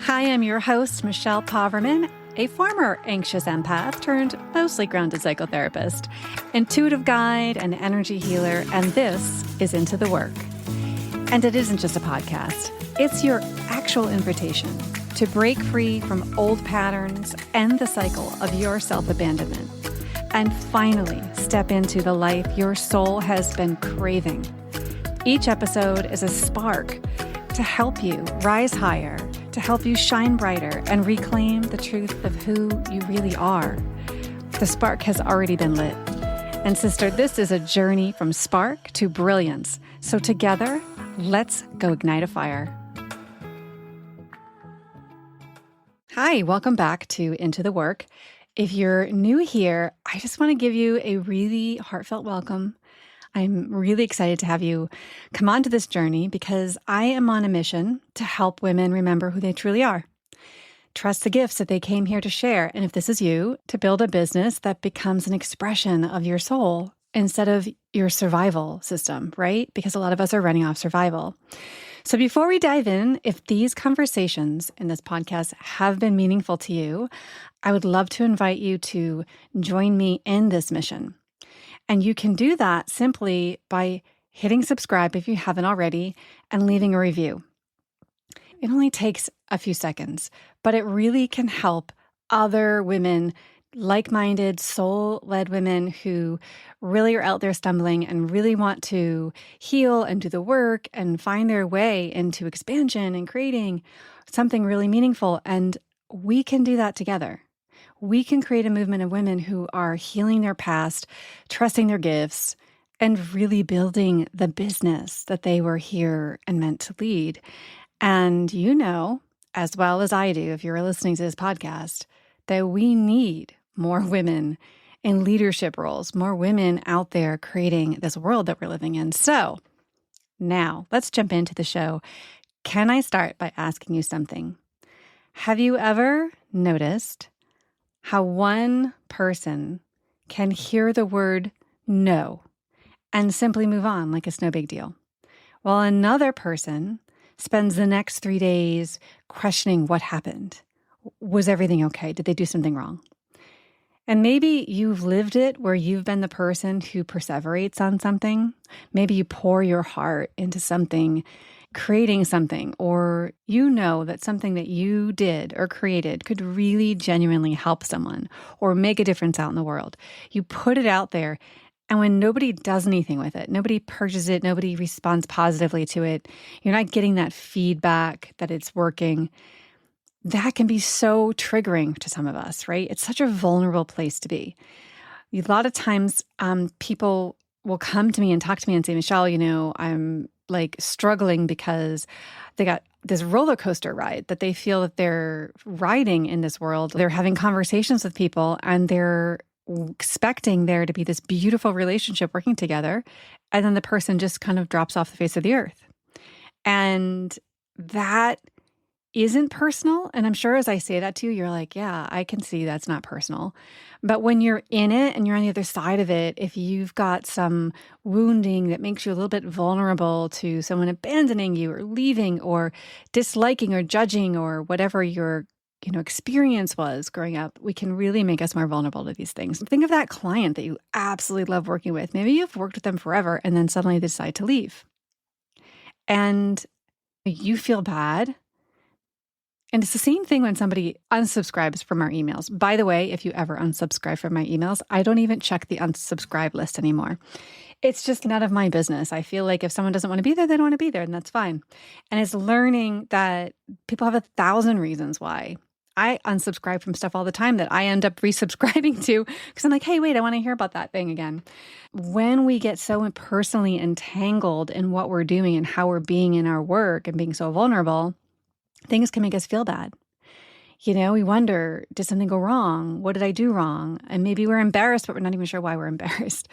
Hi, I'm your host, Michelle Poverman, a former anxious empath turned mostly grounded psychotherapist, intuitive guide, and energy healer, and this is Into the Work. And it isn't just a podcast. It's your actual invitation to break free from old patterns, end the cycle of your self-abandonment, and finally step into the life your soul has been craving. Each episode is a spark to help you rise higher, to help you shine brighter and reclaim the truth of who you really are. The spark has already been lit. And sister, this is a journey from spark to brilliance. So together, let's go ignite a fire. Hi, welcome back to Into the Work. If you're new here, I just want to give you a really heartfelt welcome. I'm really excited to have you come onto this journey because I am on a mission to help women remember who they truly are. Trust the gifts that they came here to share. And if this is you, to build a business that becomes an expression of your soul instead of your survival system, right? Because a lot of us are running off survival. So before we dive in, if these conversations in this podcast have been meaningful to you, I would love to invite you to join me in this mission. And you can do that simply by hitting subscribe if you haven't already and leaving a review. It only takes a few seconds, but it really can help other women, like-minded, soul-led women who really are out there stumbling and really want to heal and do the work and find their way into expansion and creating something really meaningful. And we can do that together. We can create a movement of women who are healing their past, trusting their gifts, and really building the business that they were here and meant to lead. And you know, as well as I do, if you're listening to this podcast, that we need more women in leadership roles, more women out there creating this world that we're living in. So now let's jump into the show. Can I start by asking you something? Have you ever noticed how one person can hear the word no and simply move on like it's no big deal, while another person spends the next 3 days questioning what happened? Was everything okay? Did they do something wrong? And maybe you've lived it where you've been the person who perseverates on something. Maybe you pour your heart into something, creating something, or you know that something that you did or created could really genuinely help someone or make a difference out in the world. You put it out there, and when nobody does anything with it, nobody purchases it, nobody responds positively to it, you're not getting that feedback that it's working. That can be so triggering to some of us, right? It's such a vulnerable place to be. A lot of times people will come to me and talk to me and say, Michelle, I'm like struggling because they got this roller coaster ride that they feel that they're riding in this world. They're having conversations with people and they're expecting there to be this beautiful relationship working together. And then the person just kind of drops off the face of the earth. And that isn't personal. And I'm sure as I say that to you, you're like, yeah, I can see that's not personal. But when you're in it and you're on the other side of it, if you've got some wounding that makes you a little bit vulnerable to someone abandoning you or leaving or disliking or judging or whatever your experience was growing up, we can really make us more vulnerable to these things. Think of that client that you absolutely love working with. Maybe you've worked with them forever and then suddenly they decide to leave. And you feel bad. And it's the same thing when somebody unsubscribes from our emails. By the way, if you ever unsubscribe from my emails, I don't even check the unsubscribe list anymore. It's just none of my business. I feel like if someone doesn't want to be there, they don't want to be there, and that's fine. And it's learning that people have 1,000 reasons why. I unsubscribe from stuff all the time that I end up resubscribing to because I'm like, hey, wait, I want to hear about that thing again. When we get so personally entangled in what we're doing and how we're being in our work and being so vulnerable, things can make us feel bad. We wonder, did something go wrong? What did I do wrong? And maybe we're embarrassed, but we're not even sure why we're embarrassed.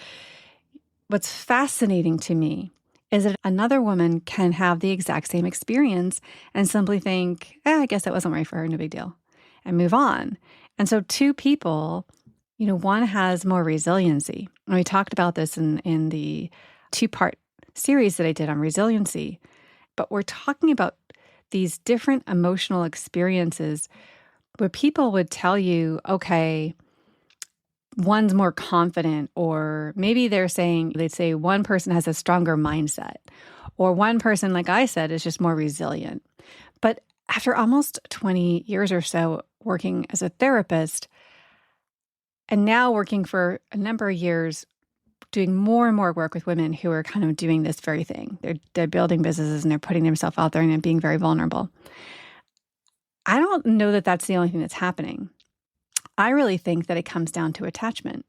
What's fascinating to me is that another woman can have the exact same experience and simply think, I guess that wasn't right for her, no big deal, and move on. And so two people, one has more resiliency. And we talked about this in the 2-part series that I did on resiliency, but we're talking about these different emotional experiences where people would tell you, okay, one's more confident, or maybe they'd say one person has a stronger mindset, or one person, like I said, is just more resilient. But after almost 20 years or so working as a therapist, and now working for a number of years, doing more and more work with women who are kind of doing this very thing. They're building businesses and they're putting themselves out there and being very vulnerable. I don't know that that's the only thing that's happening. I really think that it comes down to attachment.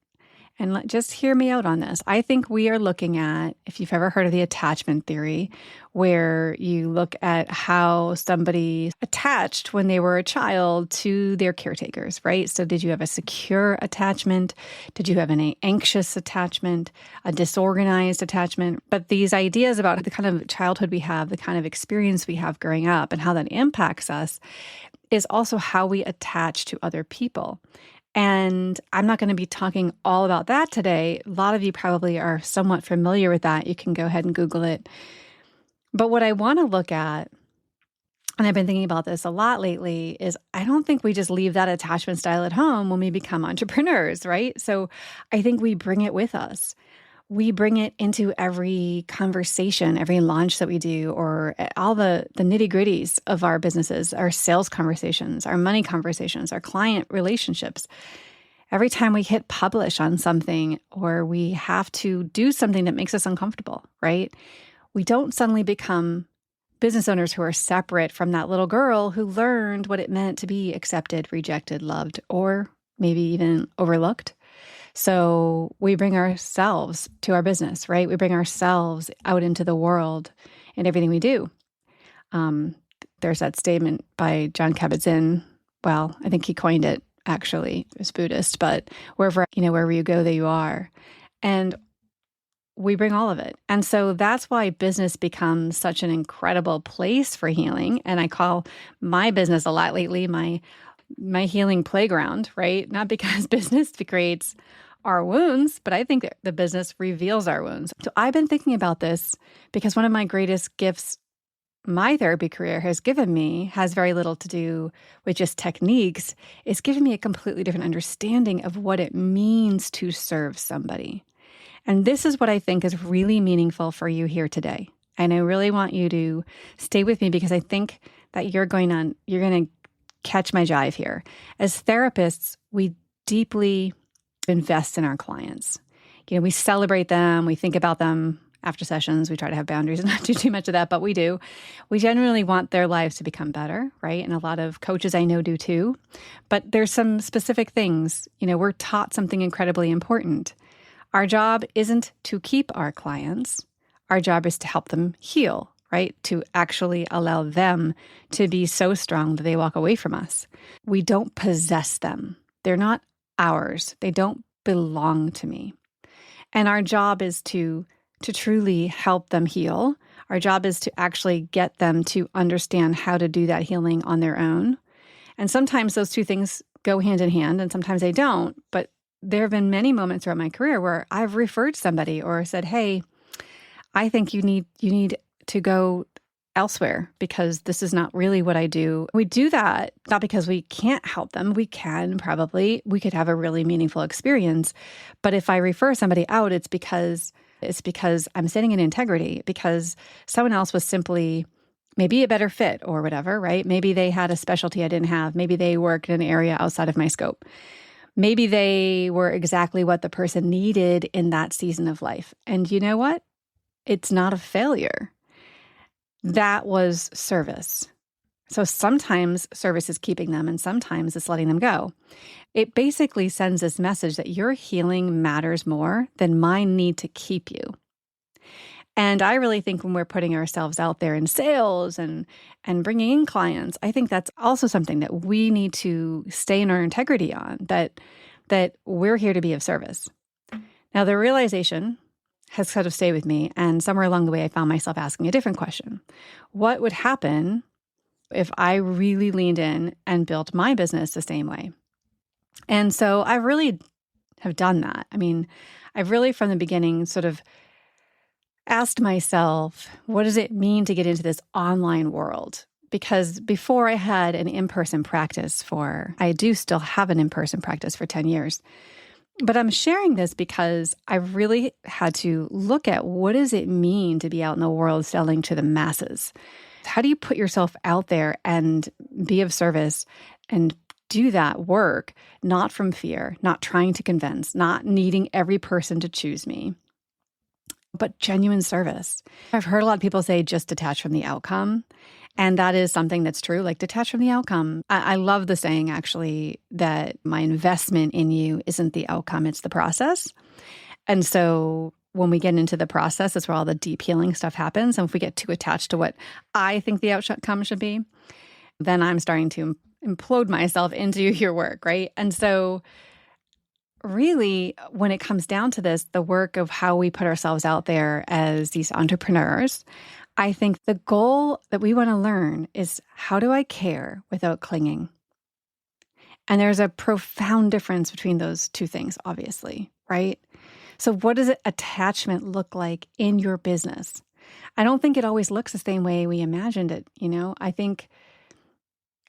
And just hear me out on this. I think we are looking at, if you've ever heard of the attachment theory, where you look at how somebody attached when they were a child to their caretakers, right? So did you have a secure attachment? Did you have an anxious attachment, a disorganized attachment? But these ideas about the kind of childhood we have, the kind of experience we have growing up, and how that impacts us is also how we attach to other people. And I'm not going to be talking all about that today. A lot of you probably are somewhat familiar with that. You can go ahead and Google it. But what I want to look at, and I've been thinking about this a lot lately, is I don't think we just leave that attachment style at home when we become entrepreneurs, right? So I think we bring it with us. We bring it into every conversation, every launch that we do, or all the nitty-gritties of our businesses, our sales conversations, our money conversations, our client relationships. Every time we hit publish on something, or we have to do something that makes us uncomfortable, right? We don't suddenly become business owners who are separate from that little girl who learned what it meant to be accepted, rejected, loved, or maybe even overlooked. So we bring ourselves to our business, right? We bring ourselves out into the world in everything we do. There's that statement by John Kabat-Zinn. Well, I think he coined it, actually. It was Buddhist, but wherever you go, there you are. And we bring all of it. And so that's why business becomes such an incredible place for healing. And I call my business a lot lately my healing playground, right? Not because business creates our wounds, but I think that the business reveals our wounds. So I've been thinking about this because one of my greatest gifts my therapy career has given me has very little to do with just techniques. It's given me a completely different understanding of what it means to serve somebody. And this is what I think is really meaningful for you here today. And I really want you to stay with me because I think that you're going to catch my jive here. As therapists, we deeply invest in our clients. We celebrate them. We think about them after sessions. We try to have boundaries and not do too much of that, but we do. We genuinely want their lives to become better, right? And a lot of coaches I know do too. But there's some specific things. We're taught something incredibly important. Our job isn't to keep our clients. Our job is to help them heal, right? To actually allow them to be so strong that they walk away from us. We don't possess them. They're not ours. They don't belong to me. And our job is to truly help them heal. Our job is to actually get them to understand how to do that healing on their own. And sometimes those two things go hand in hand, and sometimes they don't. But there have been many moments throughout my career where I've referred somebody or said, "Hey, I think you need to go elsewhere because this is not really what I do." We do that not because we can't help them. We could have a really meaningful experience. But if I refer somebody out, it's because I'm standing in integrity, because someone else was simply maybe a better fit or whatever, right? Maybe they had a specialty I didn't have. Maybe they worked in an area outside of my scope. Maybe they were exactly what the person needed in that season of life. And you know what? It's not a failure. That was service. So sometimes service is keeping them and sometimes it's letting them go. It basically sends this message that your healing matters more than my need to keep you. And I really think when we're putting ourselves out there in sales and bringing in clients, I think that's also something that we need to stay in our integrity on, that we're here to be of service. Now, the realization has sort of stayed with me, and somewhere along the way, I found myself asking a different question. What would happen if I really leaned in and built my business the same way? And so I really have done that. I mean, I've really from the beginning sort of asked myself, what does it mean to get into this online world? because before I had an in-person practice I do still have an in-person practice for 10 years. But I'm sharing this because I really had to look at what does it mean to be out in the world selling to the masses? How do you put yourself out there and be of service and do that work, not from fear, not trying to convince, not needing every person to choose me, but genuine service? I've heard a lot of people say just detach from the outcome. And that is something that's true, like detach from the outcome. I love the saying, actually, that my investment in you isn't the outcome, it's the process. And so when we get into the process, that's where all the deep healing stuff happens. And if we get too attached to what I think the outcome should be, then I'm starting to implode myself into your work, right? And so really, when it comes down to this, the work of how we put ourselves out there as these entrepreneurs, I think the goal that we want to learn is, how do I care without clinging? And there's a profound difference between those two things, obviously, right? So what does attachment look like in your business? I don't think it always looks the same way we imagined it. I think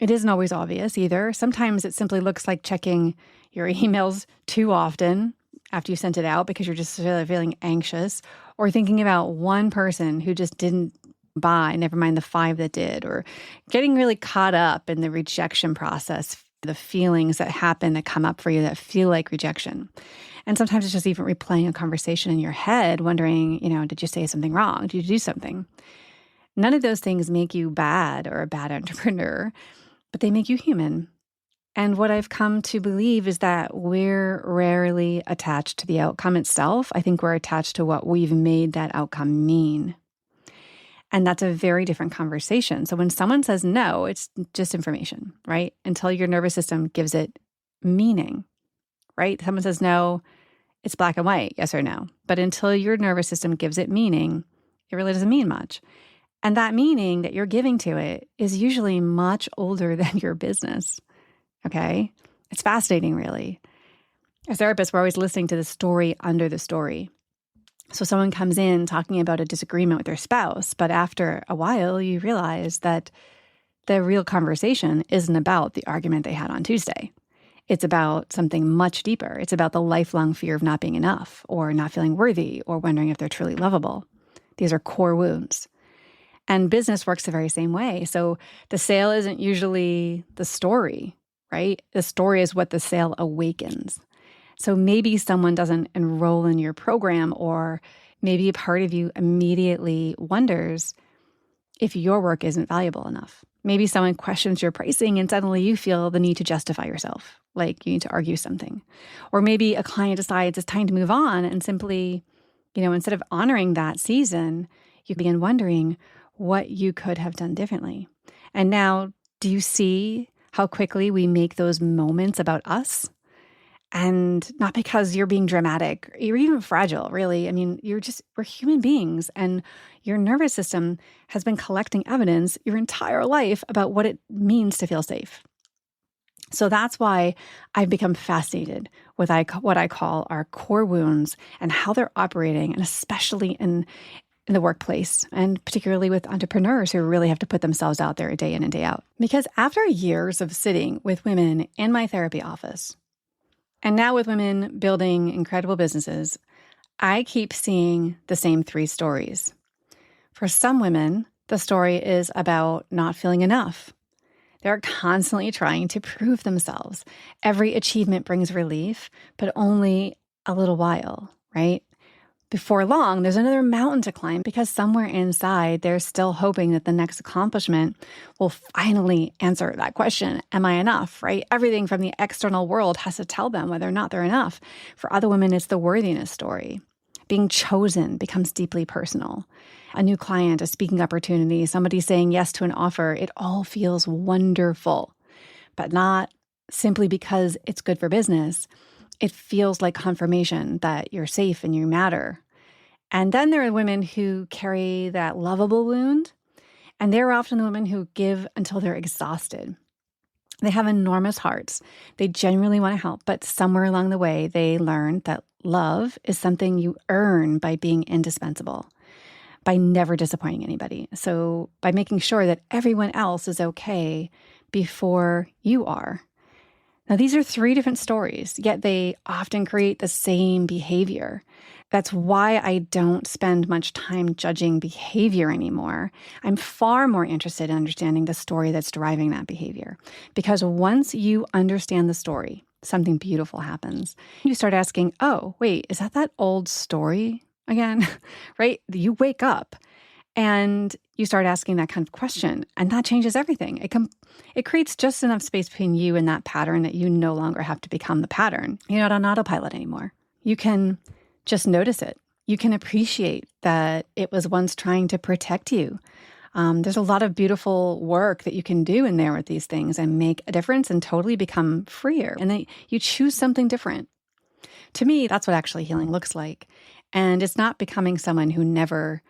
it isn't always obvious either. Sometimes it simply looks like checking your emails too often after you sent it out because you're just really feeling anxious, or thinking about one person who just didn't buy, never mind the 5 that did, or getting really caught up in the rejection process, the feelings that happen that come up for you that feel like rejection. And sometimes it's just even replaying a conversation in your head, wondering, did you say something wrong? Did you do something? None of those things make you bad or a bad entrepreneur, but they make you human. And what I've come to believe is that we're rarely attached to the outcome itself. I think we're attached to what we've made that outcome mean. And that's a very different conversation. So when someone says no, it's just information, right? Until your nervous system gives it meaning, right? Someone says no, it's black and white, yes or no. But until your nervous system gives it meaning, it really doesn't mean much. And that meaning that you're giving to it is usually much older than your business. Okay? It's fascinating, really. As therapists, we're always listening to the story under the story. So someone comes in talking about a disagreement with their spouse, but after a while, you realize that the real conversation isn't about the argument they had on Tuesday. It's about something much deeper. It's about the lifelong fear of not being enough, or not feeling worthy, or wondering if they're truly lovable. These are core wounds. And business works the very same way. So the sale isn't usually the story, right? The story is what the sale awakens. So maybe someone doesn't enroll in your program, or maybe a part of you immediately wonders if your work isn't valuable enough. Maybe someone questions your pricing and suddenly you feel the need to justify yourself, like you need to argue something. Or maybe a client decides it's time to move on and simply, instead of honoring that season, you begin wondering what you could have done differently. And now, do you see how quickly we make those moments about us? And not because you're being dramatic, you're even fragile, really. I mean, we're human beings, and your nervous system has been collecting evidence your entire life about what it means to feel safe. So that's why I've become fascinated with what I call our core wounds and how they're operating, and especially in the workplace, and particularly with entrepreneurs who really have to put themselves out there day in and day out. Because after years of sitting with women in my therapy office, and now with women building incredible businesses, I keep seeing the same 3 stories. For some women, the story is about not feeling enough. They're constantly trying to prove themselves. Every achievement brings relief, but only a little while, right? Before long, there's another mountain to climb, because somewhere inside, they're still hoping that the next accomplishment will finally answer that question, am I enough, right? Everything from the external world has to tell them whether or not they're enough. For other women, it's the worthiness story. Being chosen becomes deeply personal. A new client, a speaking opportunity, somebody saying yes to an offer, it all feels wonderful, but not simply because it's good for business. It feels like confirmation that you're safe and you matter. And then there are women who carry that lovable wound, and they're often the women who give until they're exhausted. They have enormous hearts. They genuinely want to help, but somewhere along the way, they learn that love is something you earn by being indispensable. by never disappointing anybody. So by making sure that everyone else is okay before you are. Now, these are three different stories, yet they often create the same behavior. That's why I don't spend much time judging behavior anymore. I'm far more interested in understanding the story that's driving that behavior. Because once you understand the story, something beautiful happens. You start asking, oh, wait, is that old story again? Right? You wake up and you start asking that kind of question, and that changes everything. It creates just enough space between you and that pattern that you no longer have to become the pattern. You're not on autopilot anymore. You can just notice it. You can appreciate that it was once trying to protect you. There's a lot of beautiful work that you can do in there with these things and make a difference and totally become freer. And then you choose something different. To me, that's what actually healing looks like. And it's not becoming someone who never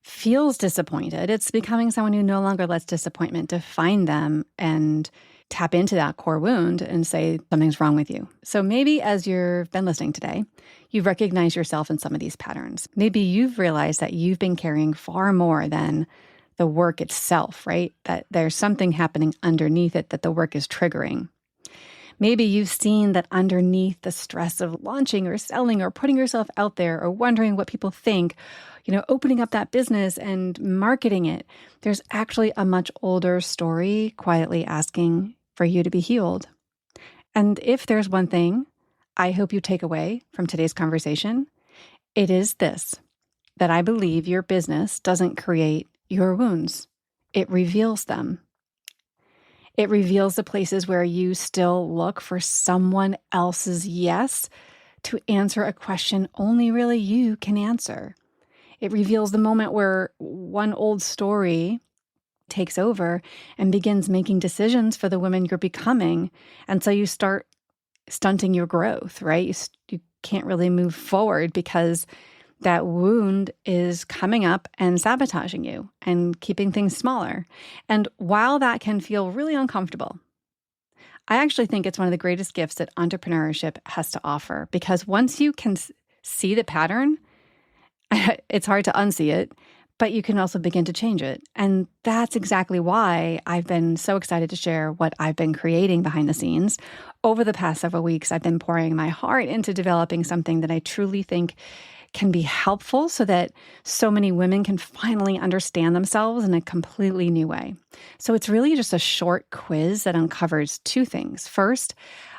feels disappointed. It's becoming someone who no longer lets disappointment define them and tap into that core wound and say something's wrong with you. So maybe as you've been listening today, you've recognized yourself in some of these patterns. Maybe you've realized that you've been carrying far more than the work itself, right? That there's something happening underneath it that the work is triggering. Maybe you've seen that underneath the stress of launching or selling or putting yourself out there or wondering what people think, opening up that business and marketing it, there's actually a much older story quietly asking for you to be healed. And if there's one thing I hope you take away from today's conversation, it is this, that I believe your business doesn't create your wounds. It reveals them. It reveals the places where you still look for someone else's yes to answer a question only really you can answer. It reveals the moment where one old story takes over and begins making decisions for the woman you're becoming. And so you start stunting your growth, right? You can't really move forward because that wound is coming up and sabotaging you and keeping things smaller. And while that can feel really uncomfortable, I actually think it's one of the greatest gifts that entrepreneurship has to offer, because once you can see the pattern, it's hard to unsee it, but you can also begin to change it. And that's exactly why I've been so excited to share what I've been creating behind the scenes. Over the past several weeks, I've been pouring my heart into developing something that I truly think can be helpful so that so many women can finally understand themselves in a completely new way. So it's really just a short quiz that uncovers two things. First,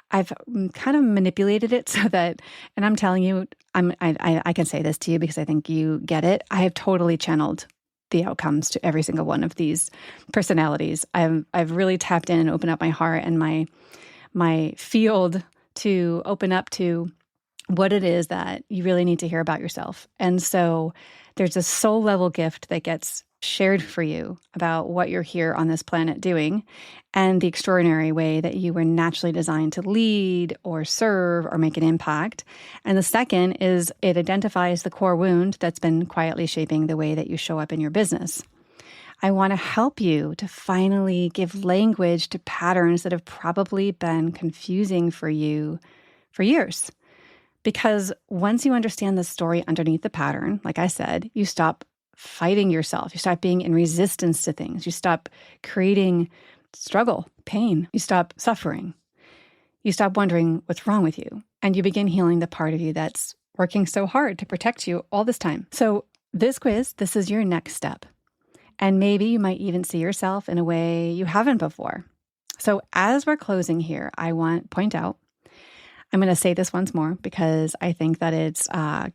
I've kind of manipulated it so that, and I'm telling you, I can say this to you because I think you get it. I have totally channeled the outcomes to every single one of these personalities. I've really tapped in and opened up my heart and my field to open up to what it is that you really need to hear about yourself. And so there's a soul level gift that gets shared for you about what you're here on this planet doing and the extraordinary way that you were naturally designed to lead or serve or make an impact. And the second is it identifies the core wound that's been quietly shaping the way that you show up in your business. I want to help you to finally give language to patterns that have probably been confusing for you for years. Because once you understand the story underneath the pattern, like I said, you stop fighting yourself. You stop being in resistance to things. You stop creating struggle, pain. You stop suffering. You stop wondering what's wrong with you. And you begin healing the part of you that's working so hard to protect you all this time. So this quiz, this is your next step. And maybe you might even see yourself in a way you haven't before. So as we're closing here, I want to point out, I'm going to say this once more because I think that it's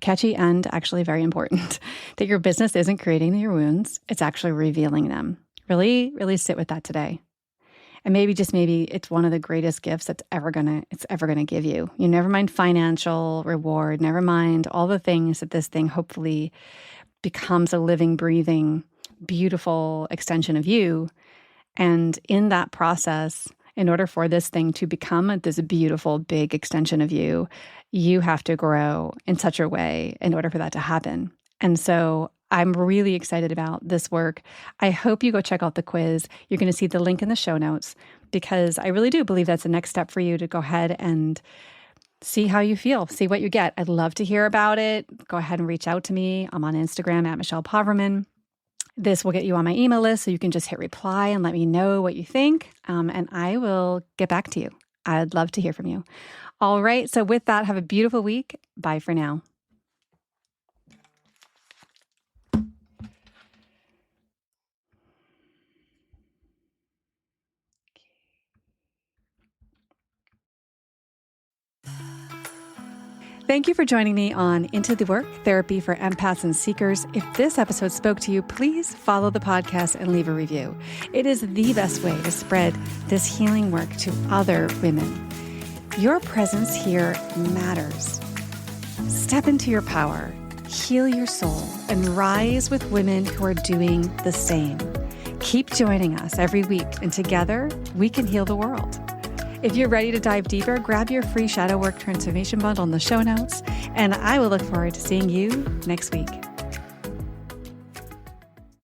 catchy and actually very important that your business isn't creating your wounds. It's actually revealing them. Really, really sit with that today. And maybe just maybe it's one of the greatest gifts it's ever gonna give you. You never mind financial reward, never mind all the things that this thing hopefully becomes a living, breathing, beautiful extension of you. And in that process, in order for this thing to become this beautiful, big extension of you, you have to grow in such a way in order for that to happen. And so I'm really excited about this work. I hope you go check out the quiz. You're going to see the link in the show notes because I really do believe that's the next step for you to go ahead and see how you feel, see what you get. I'd love to hear about it. Go ahead and reach out to me. I'm on Instagram at Michelle Poverman. This will get you on my email list so you can just hit reply and let me know what you think, and I will get back to you. I'd love to hear from you. All right, so with that, have a beautiful week. Bye for now. Thank you for joining me on Into the Work, Therapy for Empaths and Seekers. If this episode spoke to you, please follow the podcast and leave a review. It is the best way to spread this healing work to other women. Your presence here matters. Step into your power, heal your soul, and rise with women who are doing the same. Keep joining us every week, and together we can heal the world. If you're ready to dive deeper, grab your free Shadow Work Transformation Bundle in the show notes, and I will look forward to seeing you next week.